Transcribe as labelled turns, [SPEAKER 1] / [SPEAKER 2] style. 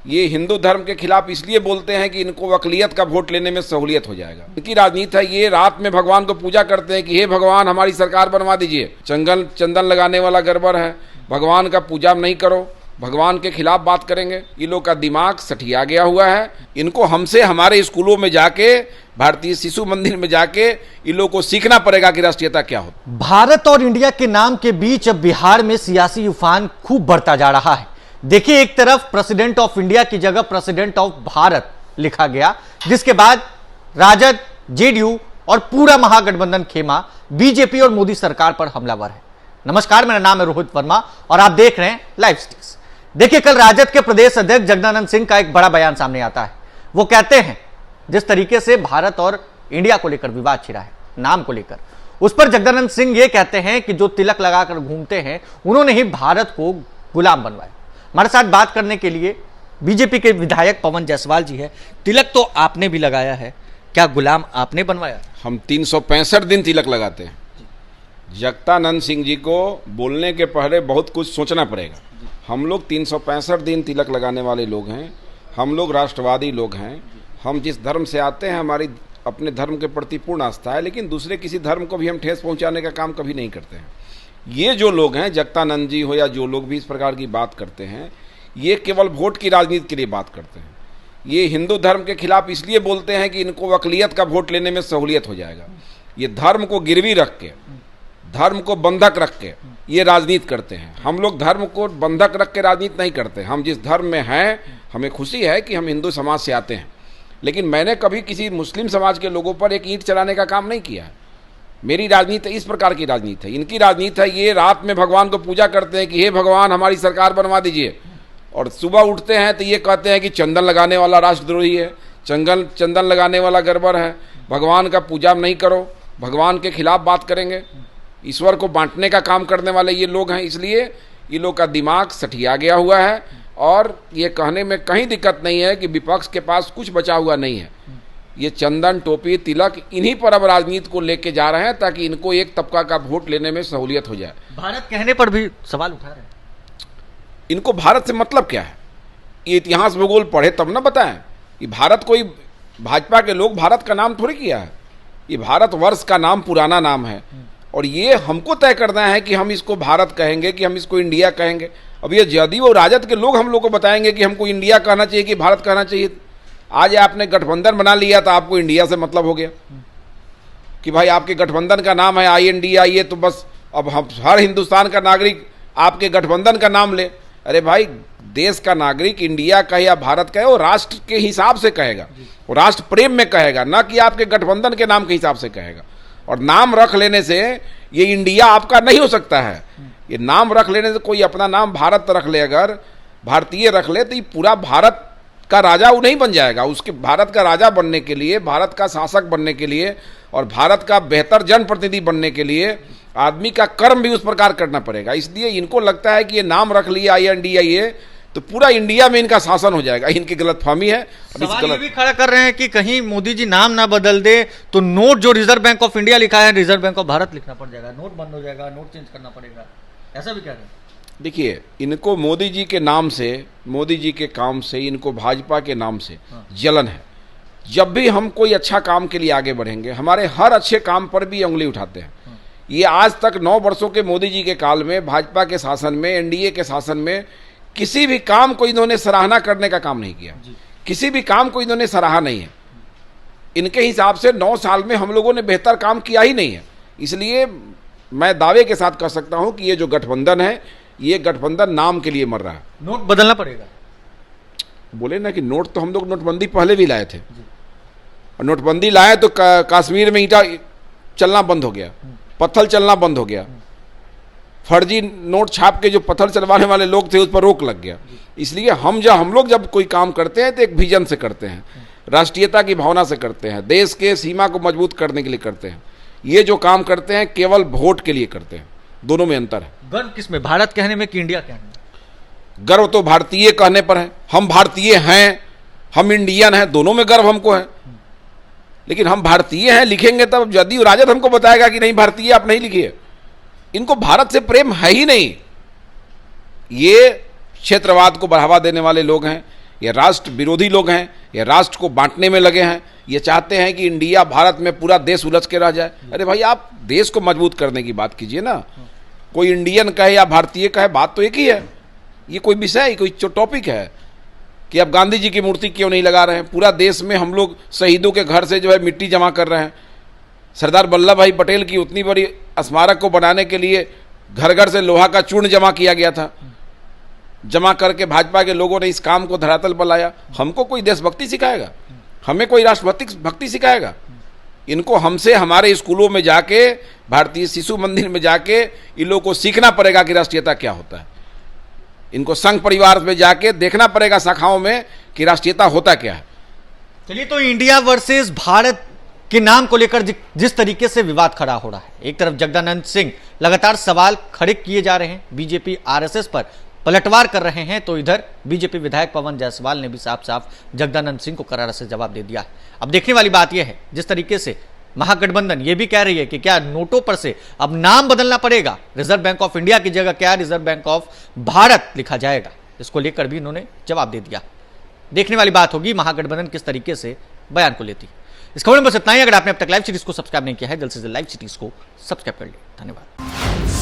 [SPEAKER 1] ये हिंदू धर्म के खिलाफ इसलिए बोलते हैं कि इनको अक़लियत का वोट लेने में सहूलियत हो जाएगा। इनकी राजनीति है, ये रात में भगवान को पूजा करते हैं कि हे भगवान हमारी सरकार बनवा दीजिए। चंदन लगाने वाला गड़बड़ है, भगवान का पूजा नहीं करो, भगवान के खिलाफ बात करेंगे। ये लोग का दिमाग सठिया गया हुआ है। इनको हमसे हमारे स्कूलों में जाके, भारतीय शिशु मंदिर में जाके इन लोगों को सीखना पड़ेगा कि राष्ट्रीयता क्या होती।
[SPEAKER 2] भारत और इंडिया के नाम के बीच अब बिहार में सियासी उफान खूब बढ़ता जा रहा है। देखिए, एक तरफ प्रेसिडेंट ऑफ इंडिया की जगह प्रेसिडेंट ऑफ भारत लिखा गया, जिसके बाद राजद, जेडीयू और पूरा महागठबंधन खेमा बीजेपी और मोदी सरकार पर हमलावर है। नमस्कार, मेरा नाम है रोहित वर्मा और आप देख रहे हैं लाइव स्टिक्स। देखिए, कल राजद के प्रदेश अध्यक्ष जगदानंद सिंह का एक बड़ा बयान सामने आता है। वो कहते हैं जिस तरीके से भारत और इंडिया को लेकर विवाद छिड़ा है, नाम को लेकर, उस पर जगदानंद सिंह ये कहते हैं कि जो तिलक लगाकर घूमते हैं उन्होंने ही भारत को गुलाम बनवाया। हमारे साथ बात करने के लिए बीजेपी के विधायक पवन जायसवाल जी है। तिलक तो आपने भी लगाया है, क्या गुलाम आपने बनवाया?
[SPEAKER 1] हम 365 दिन तिलक लगाते हैं। जगदानंद सिंह जी को बोलने के पहले बहुत कुछ सोचना पड़ेगा। हम लोग 365 दिन तिलक लगाने वाले लोग हैं। हम लोग राष्ट्रवादी लोग हैं। हम जिस धर्म से आते हैं, हमारी अपने धर्म के प्रति पूर्ण आस्था है, लेकिन दूसरे किसी धर्म को भी हम ठेस पहुंचाने का काम कभी नहीं करते हैं। ये जो लोग हैं, जगदानंद जी हो या जो लोग भी इस प्रकार की बात करते हैं, ये केवल वोट की राजनीति के लिए बात करते हैं। ये हिंदू धर्म के खिलाफ इसलिए बोलते हैं कि इनको अक़लियत का वोट लेने में सहूलियत हो जाएगा। ये धर्म को गिरवी रख के, धर्म को बंधक रख के ये राजनीति करते हैं। हम लोग धर्म को बंधक रख के राजनीति नहीं करते। हम जिस धर्म में हैं, हमें खुशी है कि हम हिंदू समाज से आते हैं, लेकिन मैंने कभी किसी मुस्लिम समाज के लोगों पर एक ईंट चलाने का काम नहीं किया है। मेरी राजनीति इस प्रकार की राजनीति है। इनकी राजनीति है, ये रात में भगवान को पूजा करते हैं कि हे भगवान हमारी सरकार बनवा दीजिए, और सुबह उठते हैं तो ये कहते हैं कि चंदन लगाने वाला राष्ट्रद्रोही है, चंदन लगाने वाला गड़बड़ है, भगवान का पूजा नहीं करो, भगवान के खिलाफ बात करेंगे। ईश्वर को बांटने का काम करने वाले ये लोग हैं। इसलिए ये लोग का दिमाग सठिया गया हुआ है और ये कहने में कहीं दिक्कत नहीं है कि विपक्ष के पास कुछ बचा हुआ नहीं है। ये चंदन, टोपी, तिलक, इन्हीं पर अब राजनीति को लेके जा रहे हैं ताकि इनको एक तबका का वोट लेने में सहूलियत हो जाए।
[SPEAKER 2] भारत कहने पर भी सवाल उठा रहे हैं।
[SPEAKER 1] इनको भारत से मतलब क्या है? ये इतिहास भूगोल पढ़े तब ना बताएं। ये भारत कोई, भाजपा के लोग भारत का नाम थोड़ी किया है। ये भारतवर्ष का नाम पुराना नाम है और ये हमको तय करना है कि हम इसको भारत कहेंगे कि हम इसको इंडिया कहेंगे। अब ये जदयू और राजद के लोग हम लोग को बताएंगे कि हमको इंडिया कहना चाहिए कि भारत कहना चाहिए। आज आपने गठबंधन बना लिया तो आपको इंडिया से मतलब हो गया कि भाई आपके गठबंधन का नाम है INDIA, तो बस अब हम हर हिंदुस्तान का नागरिक आपके गठबंधन का नाम ले। अरे भाई, देश का नागरिक इंडिया का या भारत का है, वो राष्ट्र के हिसाब से कहेगा, वो राष्ट्र प्रेम में कहेगा, ना कि आपके गठबंधन के नाम के हिसाब से कहेगा। और नाम रख लेने से ये इंडिया आपका नहीं हो सकता है। ये नाम रख लेने से, कोई अपना नाम भारत रख ले, अगर भारतीय रख ले, तो ये पूरा भारत का राजा वो नहीं बन जाएगा। उसके भारत का राजा बनने के लिए, भारत का शासक बनने के लिए और भारत का बेहतर जनप्रतिनिधि बनने के लिए आदमी का कर्म भी उस प्रकार करना पड़ेगा। इसलिए इनको लगता है कि ये नाम रख लिया INDIA तो पूरा इंडिया में इनका शासन हो जाएगा। इनकी गलतफहमी है।
[SPEAKER 2] सवाल ये भी खड़ा कर रहे हैं कि कहीं मोदी जी नाम ना बदल दे तो नोट जो रिजर्व बैंक ऑफ इंडिया लिखा है, रिजर्व बैंक ऑफ भारत लिखना पड़ जाएगा, नोट बंद हो जाएगा, नोट चेंज करना पड़ेगा, ऐसा भी कह रहे हैं।
[SPEAKER 1] देखिए, इनको मोदी जी के नाम से, मोदी जी के काम से, इनको भाजपा के नाम से जलन है। जब भी हम कोई अच्छा काम के लिए आगे बढ़ेंगे, हमारे हर अच्छे काम पर भी उंगली उठाते हैं। ये आज तक 9 वर्षों के मोदी जी के काल में, भाजपा के शासन में, NDA के शासन में किसी भी काम को इन्होंने सराहना करने का काम नहीं किया। किसी भी काम को इन्होंने सराहा नहीं है। इनके हिसाब से 9 साल में हम लोगों ने बेहतर काम किया ही नहीं है। इसलिए मैं दावे के साथ कह सकता हूं कि ये जो गठबंधन है, ये गठबंधन नाम के लिए मर रहा है।
[SPEAKER 2] नोट बदलना पड़ेगा।
[SPEAKER 1] बोले ना कि नोट तो हम लोग नोटबंदी पहले भी लाए थे, और नोटबंदी लाए तो कश्मीर में ईंटा चलना बंद हो गया, पत्थर चलना बंद हो गया, फर्जी नोट छाप के जो पत्थर चलवाने वाले लोग थे उस पर रोक लग गया। इसलिए हम लोग जब कोई काम करते हैं तो एक विजन से करते हैं, राष्ट्रीयता की भावना से करते हैं, देश के सीमा को मजबूत करने के लिए करते हैं। ये जो काम करते हैं केवल वोट के लिए करते हैं। दोनों में अंतर है।
[SPEAKER 2] गर्व किसमें, भारत कहने में कि इंडिया कहने में?
[SPEAKER 1] गर्व तो भारतीय कहने पर है। हम भारतीय हैं, हम इंडियन हैं, दोनों में गर्व हमको है। लेकिन हम भारतीय हैं लिखेंगे तब जदयू राजद हमको बताएगा कि नहीं भारतीय आप नहीं लिखिए। इनको भारत से प्रेम है ही नहीं। ये क्षेत्रवाद को बढ़ावा देने वाले लोग हैं। ये राष्ट्र विरोधी लोग हैं, ये राष्ट्र को बांटने में लगे हैं। ये चाहते हैं कि इंडिया भारत में पूरा देश उलझ के रह जाए। अरे भाई, आप देश को मजबूत करने की बात कीजिए ना। कोई इंडियन कहे या भारतीय कहे, बात तो एक ही है। ये कोई विषय है, कोई टॉपिक है कि अब गांधी जी की मूर्ति क्यों नहीं लगा रहे हैं? पूरा देश में हम लोग शहीदों के घर से जो है मिट्टी जमा कर रहे हैं। सरदार वल्लभ भाई पटेल की उतनी बड़ी स्मारक को बनाने के लिए घर घर से लोहा का चूर्ण जमा किया गया था। जमा करके भाजपा के लोगों ने इस काम को धरातल पर लाया। हमको कोई देशभक्ति सिखाएगा? हमें कोई राष्ट्रभक्ति सिखाएगा? इनको हमसे हमारे स्कूलों में जाके, भारतीय शिशु मंदिर में जाके इन लोगों को सीखना पड़ेगा कि राष्ट्रीयता क्या होता है। इनको संघ परिवार में जाके देखना पड़ेगा शाखाओं में कि राष्ट्रीयता होता क्या है।
[SPEAKER 2] चलिए, तो इंडिया वर्सेस भारत के नाम को लेकर जिस तरीके से विवाद खड़ा हो रहा है, एक तरफ जगदानंद सिंह लगातार सवाल खड़े किए जा रहे हैं, बीजेपी आरएसएस पर पलटवार कर रहे हैं, तो इधर बीजेपी विधायक पवन जायसवाल ने भी साफ साफ जगदानंद सिंह को करारा से जवाब दे दिया है। अब देखने वाली बात यह है, जिस तरीके से महागठबंधन ये भी कह रही है कि क्या नोटों पर से अब नाम बदलना पड़ेगा, रिजर्व बैंक ऑफ इंडिया की जगह क्या रिजर्व बैंक ऑफ भारत लिखा जाएगा, इसको लेकर भी इन्होंने जवाब दे दिया। देखने वाली बात होगी महागठबंधन किस तरीके से बयान को लेती। इस खबर में बस इतना ही। अगर आपने अब तक लाइव सीरीज को सब्सक्राइब नहीं किया है, जल्द से जल्द लाइव सीरीज को सब्सक्राइब कर ले। धन्यवाद।